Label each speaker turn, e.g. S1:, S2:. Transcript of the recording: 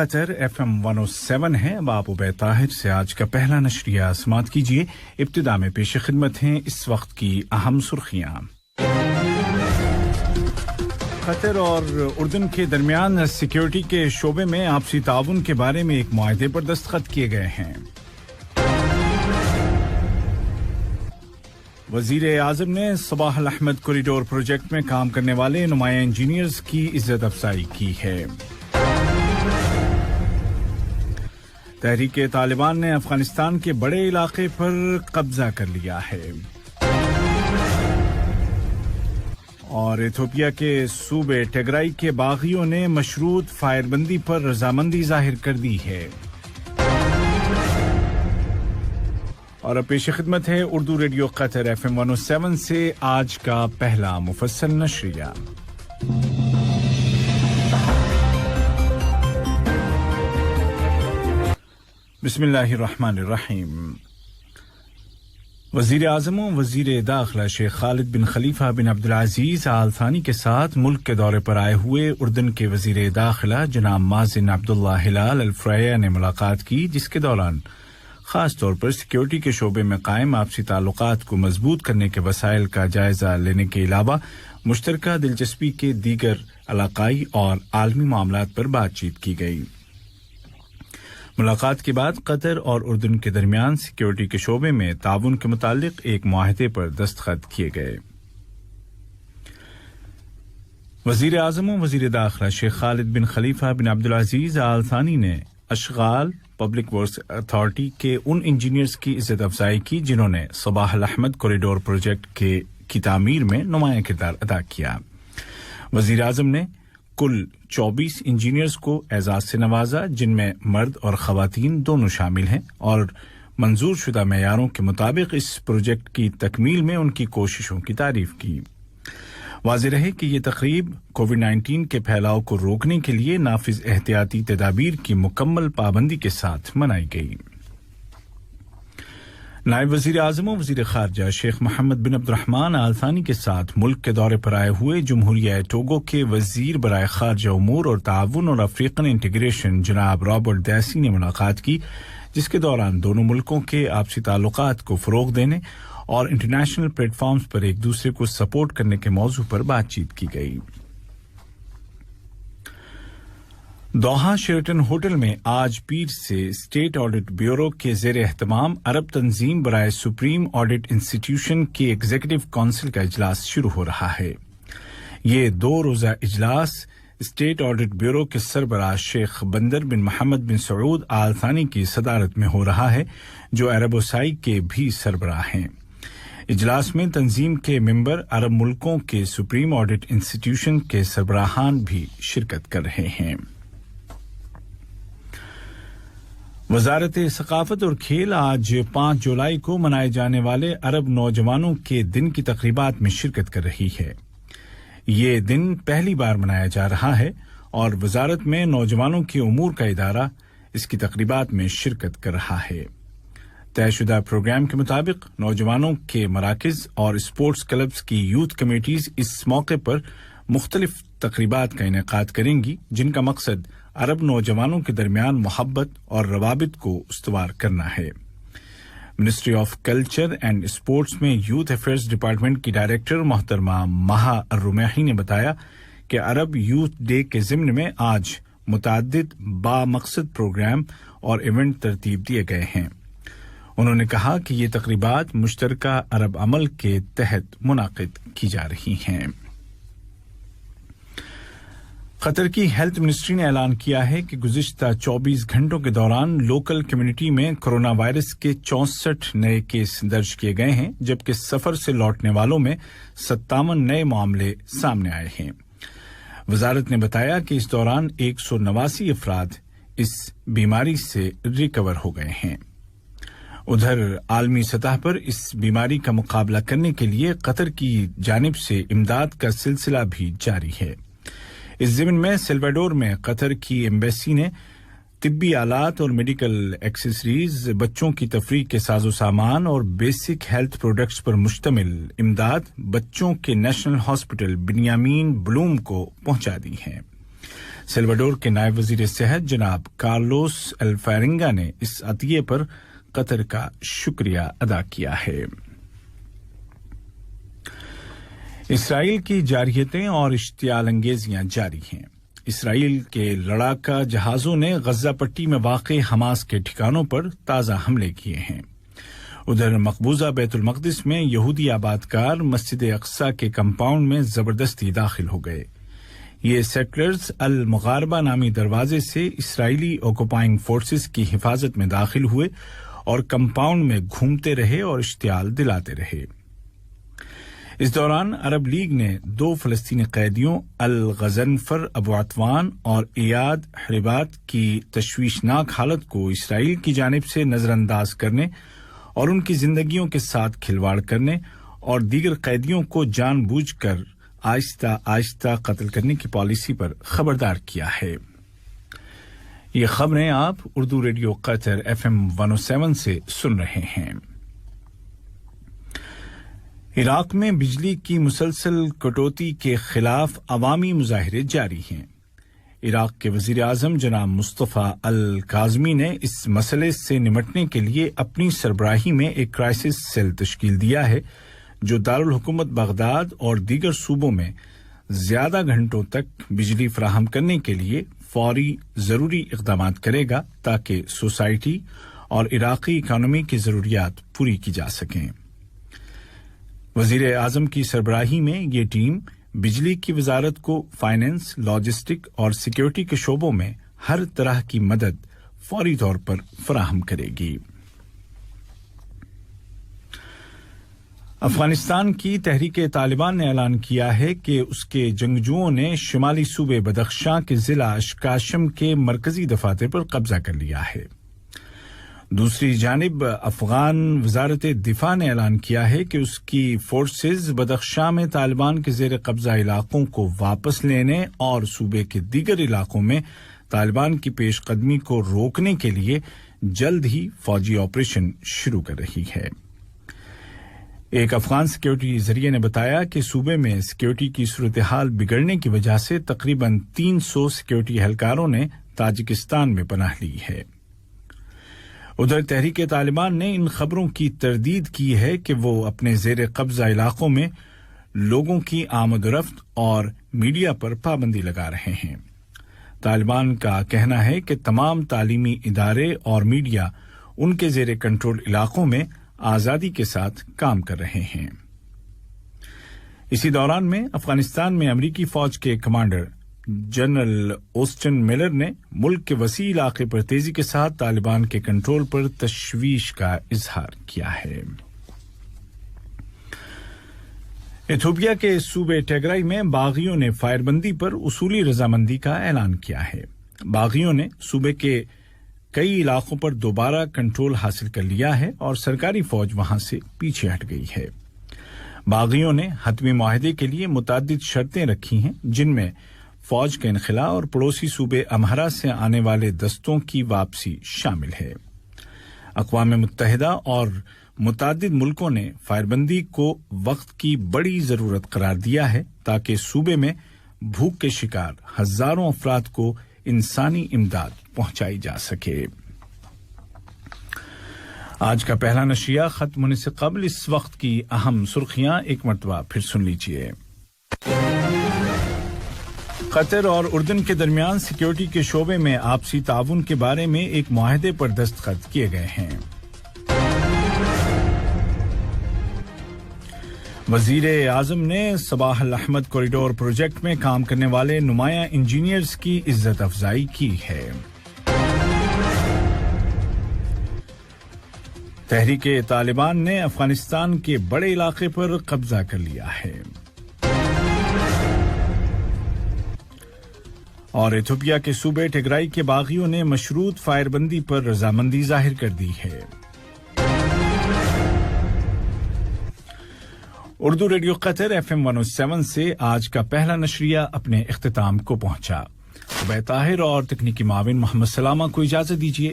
S1: खतर FM 107 है। अब आप उबैद ताहिर से आज का पहला नशरिया समात कीजिए। इब्तिदा में पेश खिदमत हैं इस वक्त की अहम सुर्खियां। कतर और उर्दन के दरमियान सिक्योरिटी के शोबे में आपसी ताउन के बारे में एक मुआहदे पर दस्तखत किए गए हैं। वजीर आज़म ने सबाह अल अहमद कॉरिडोर प्रोजेक्ट में काम करने वाले नुमाया इंजीनियर्स की इज्जत अफजाई की है। तहरीक तालिबान ने अफगानिस्तान के बड़े इलाके पर कब्जा कर लिया है। और इथियोपिया के सूबे टिग्राई के बागियों ने मशरूत फायरबंदी पर रजामंदी जाहिर कर दी है। और अब पेश खिदमत है उर्दू रेडियो कतर FM 107 से आज का पहला मुफस्सल नशरिया। बिस्मिल्लाहिर्रहमानिर्रहीम। वज़ीर आज़म और वज़ीर दाखिला शेख खालिद बिन खलीफा बिन अब्दुल अज़ीज़ आल थानी के साथ मुल्क के दौरे पर आए हुए उर्दन के वज़ीर दाखिला जनाब माजिन अब्दुल्ला हिलाल अल फ्रैया ने मुलाकात की, जिसके दौरान खास तौर पर सिक्योरिटी के शोबे में कायम आपसी ताल्लुकात को मजबूत करने के वसाइल का जायजा लेने के अलावा मुश्तरका दिलचस्पी के दीगर इलाकाई और आलमी मामलात पर बातचीत की गई। मुलाकात के बाद कतर और उर्दन के दरमियान सिक्योरिटी के शोबे में ताउन के मुतालिक एक मुआहदे पर दस्तखत किए गए। वजीर आज़म और वजीर दाखिला शेख खालिद बिन खलीफा बिन अब्दुल अज़ीज़ आल थानी ने अशगाल पब्लिक वर्क्स अथॉरिटी के उन इंजीनियर्स की इज्जत अफजाई की जिन्होंने सबाह अल अहमद कॉरिडोर प्रोजेक्ट की तामीर में नुमाया किरदार अदा किया। वजीर आज़म ने कुल 24 इंजीनियर्स को एजाज से नवाजा, जिनमें मर्द और खवातीन दोनों शामिल हैं, और मंजूर शुदा मेयारों के मुताबिक इस प्रोजेक्ट की तकमील में उनकी कोशिशों की तारीफ की। वाज़ेह रहे कि ये तकरीब कोविड-19 के फैलाव को रोकने के लिए नाफिज एहतियाती तदाबीर की मुकम्मल पाबंदी के साथ मनाई गई। नायब वज़ीर आज़म और वज़ीर ख़ारजा शेख मोहम्मद बिन अब्दुर्रहमान आल थानी के साथ मुल्क के दौरे पर आए हुए जमहूरिया टोगो के वज़ीर बराए ख़ारजा उमूर और ताउन और अफ्रीकन इंटीग्रेशन जनाब रॉबर्ट दैसी ने मुलाकात की, जिसके दौरान दोनों मुल्कों के आपसी ताल्लुकात को फ़रोग़ देने और इंटरनेशनल प्लेटफॉर्म्स पर एक दूसरे को सपोर्ट करने के मौजू पर बातचीत की गई। दोहा शेरटन होटल में आज पीर से स्टेट ऑडिट ब्यूरो के ज़ेर एहतमाम अरब तंजीम बराए सुप्रीम ऑडिट इंस्टीट्यूशन के एग्जीक्यूटिव काउंसिल का इजलास शुरू हो रहा है। ये 2 रोज़ा इजलास स्टेट ऑडिट ब्यूरो के सरबराह शेख बंदर बिन मोहम्मद बिन सऊद आल थानी की सदारत में हो रहा है, जो अरब वसाई के भी सरबराह हैं। इजलास में तंजीम के मेंबर अरब मुल्कों के सुप्रीम ऑडिट इंस्टीट्यूशन के सरबराहान भी शिरकत कर रहे हैं। वजारत सकाफत और खेल आज 5 जुलाई को मनाए जाने वाले अरब नौजवानों के दिन की तकरीबात में शिरकत कर रही है। ये दिन पहली बार मनाया जा रहा है और वजारत में नौजवानों के उमूर का इदारा इसकी तकरीबात में शिरकत कर रहा है। तयशुदा प्रोग्राम के मुताबिक नौजवानों के मराकज़ और स्पोर्ट्स क्लब्स की यूथ कमेटीज इस मौके पर मुख्तलिफ तकरीबात का इनेकाद करेंगी, जिनका मकसद अरब नौजवानों के दरमियान मोहब्बत और रवाबित को उस्तवार करना है। Ministry of culture and sports में यूथ अफेयर्स डिपार्टमेंट की डायरेक्टर मोहतरमा महा अर्रुमैही ने बताया कि अरब यूथ डे के ज़िम्न में आज मुताद्दिद बामकसद प्रोग्राम और इवेंट तरतीब दिए गए हैं। उन्होंने कहा कि ये तकरीबात मुश्तरका अरब अमल के तहत मुनाकिद की जा रही हैं। कतर की हेल्थ मिनिस्ट्री ने ऐलान किया है कि गुज़िश्ता 24 घंटों के दौरान लोकल कम्युनिटी में कोरोना वायरस के 64 नए केस दर्ज किए गए हैं, जबकि सफर से लौटने वालों में 57 नए मामले सामने आए हैं। वजारत ने बताया कि इस दौरान 189 अफराद इस बीमारी से रिकवर हो गए हैं। उधर आलमी सतह पर इस बीमारी का मुकाबला करने के लिए कतर की जानिब से इमदाद का सिलसिला भी जारी है। इस ज़िम्न में सेल्वाडोर में कतर की एम्बेसी ने तिब्बी आलात और मेडिकल एक्सेसरीज, बच्चों की तफरीह के साजो सामान और बेसिक हेल्थ प्रोडक्ट्स पर मुश्तमिल इमदाद बच्चों के नेशनल हॉस्पिटल बिन्यामीन ब्लूम को पहुंचा दी है। سلواڈور کے نائب وزیر صحت جناب کارلوس الفارنگا نے اس عطیے پر قطر کا شکریہ ادا کیا ہے۔ اسرائیل کی جارحیتیں اور اشتعال انگیزیاں جاری ہیں۔ اسرائیل کے لڑاکا جہازوں نے غزہ پٹی میں واقع حماس کے ٹھکانوں پر تازہ حملے کیے ہیں۔ ادھر مقبوضہ بیت المقدس میں یہودی آبادکار مسجد اقصی کے کمپاؤنڈ میں زبردستی داخل ہو گئے۔ یہ سیٹلرز المغاربہ نامی دروازے سے اسرائیلی آکوپائنگ فورسز کی حفاظت میں داخل ہوئے اور کمپاؤنڈ میں گھومتے رہے اور اشتعال دلاتے رہے۔ اس دوران عرب لیگ نے 2 فلسطینی قیدیوں الغضنفر ابو عطوان اور ایاد حربات کی تشویشناک حالت کو اسرائیل کی جانب سے نظر انداز کرنے اور ان کی زندگیوں کے ساتھ کھلواڑ کرنے اور دیگر قیدیوں کو جان بوجھ کر آہستہ آہستہ قتل کرنے کی پالیسی پر خبردار کیا ہے۔ یہ خبریں آپ اردو ریڈیو قطر FM 107 سے سن رہے ہیں۔ عراق میں بجلی کی مسلسل کٹوتی کے خلاف عوامی مظاہرے جاری ہیں۔ عراق کے وزیر اعظم جناب مصطفیٰ الکاظمی نے اس مسئلے سے نمٹنے کے لیے اپنی سربراہی میں ایک کرائسس سیل تشکیل دیا ہے جو دارالحکومت بغداد اور دیگر صوبوں میں زیادہ گھنٹوں تک بجلی فراہم کرنے کے لیے فوری ضروری اقدامات کرے گا تاکہ سوسائٹی اور عراقی اکانومی کی ضروریات پوری کی جا سکیں۔ وزیر اعظم کی سربراہی میں یہ ٹیم بجلی کی وزارت کو فائنانس، لاجسٹک اور سیکیورٹی کے شعبوں میں ہر طرح کی مدد فوری طور پر فراہم کرے گی۔ افغانستان کی تحریک طالبان نے اعلان کیا ہے کہ اس کے جنگجوؤں نے شمالی صوبے بدخشاں کے ضلع اشکاشم کے مرکزی دفاتر پر قبضہ کر لیا ہے۔ دوسری جانب افغان وزارت دفاع نے اعلان کیا ہے کہ اس کی فورسز بدخشاں میں طالبان کے زیر قبضہ علاقوں کو واپس لینے اور صوبے کے دیگر علاقوں میں طالبان کی پیش قدمی کو روکنے کے لیے جلد ہی فوجی آپریشن شروع کر رہی ہے۔ ایک افغان سیکیورٹی ذریعے نے بتایا کہ صوبے میں سیکیورٹی کی صورتحال بگڑنے کی وجہ سے تقریباً 300 سیکیورٹی اہلکاروں نے تاجکستان میں پناہ لی ہے۔ ادھر تحریک طالبان نے ان خبروں کی تردید کی ہے کہ وہ اپنے زیر قبضہ علاقوں میں لوگوں کی آمد و رفت اور میڈیا پر پابندی لگا رہے ہیں۔ طالبان کا کہنا ہے کہ تمام تعلیمی ادارے اور میڈیا ان کے زیر کنٹرول علاقوں میں آزادی کے ساتھ کام کر رہے ہیں۔ اسی دوران میں افغانستان میں امریکی فوج کے کمانڈر جنرل اوسٹن ملر نے ملک کے وسیع علاقے پر تیزی کے ساتھ طالبان کے کنٹرول پر تشویش کا اظہار کیا ہے۔ ایتھوپیا کے صوبے ٹیگرائی میں باغیوں نے فائر بندی پر اصولی رضامندی کا اعلان کیا ہے۔ باغیوں نے صوبے کے کئی علاقوں پر دوبارہ کنٹرول حاصل کر لیا ہے اور سرکاری فوج وہاں سے پیچھے ہٹ گئی ہے۔ باغیوں نے حتمی معاہدے کے لیے متعدد شرطیں رکھی ہیں جن میں فوج کا انخلاء اور پڑوسی صوبے امہرا سے آنے والے دستوں کی واپسی شامل ہے۔ اقوام متحدہ اور متعدد ملکوں نے فائر بندی کو وقت کی بڑی ضرورت قرار دیا ہے تاکہ صوبے میں بھوک کے شکار ہزاروں افراد کو انسانی امداد پہنچائی جا سکے۔ آج کا پہلا نشریہ ختم ہونے سے قبل اس وقت کی اہم سرخیاں ایک مرتبہ پھر سن لیجیے۔ قطر اور اردن کے درمیان سیکیورٹی کے شعبے میں آپسی تعاون کے بارے میں ایک معاہدے پر دستخط کیے گئے ہیں۔ وزیر اعظم نے صباح الاحمد کوریڈور پروجیکٹ میں کام کرنے والے نمایاں انجینئرز کی عزت افزائی کی ہے۔ تحریک طالبان نے افغانستان کے بڑے علاقے پر قبضہ کر لیا ہے۔ اور ایتھوپیا کے صوبے ٹیگرائی کے باغیوں نے مشروط فائر بندی پر رضامندی ظاہر کر دی ہے۔ اردو ریڈیو قطر FM 107 سے آج کا پہلا نشریہ اپنے اختتام کو پہنچا۔ عبید طاہر اور تکنیکی معاون محمد سلامہ کو اجازت دیجیے۔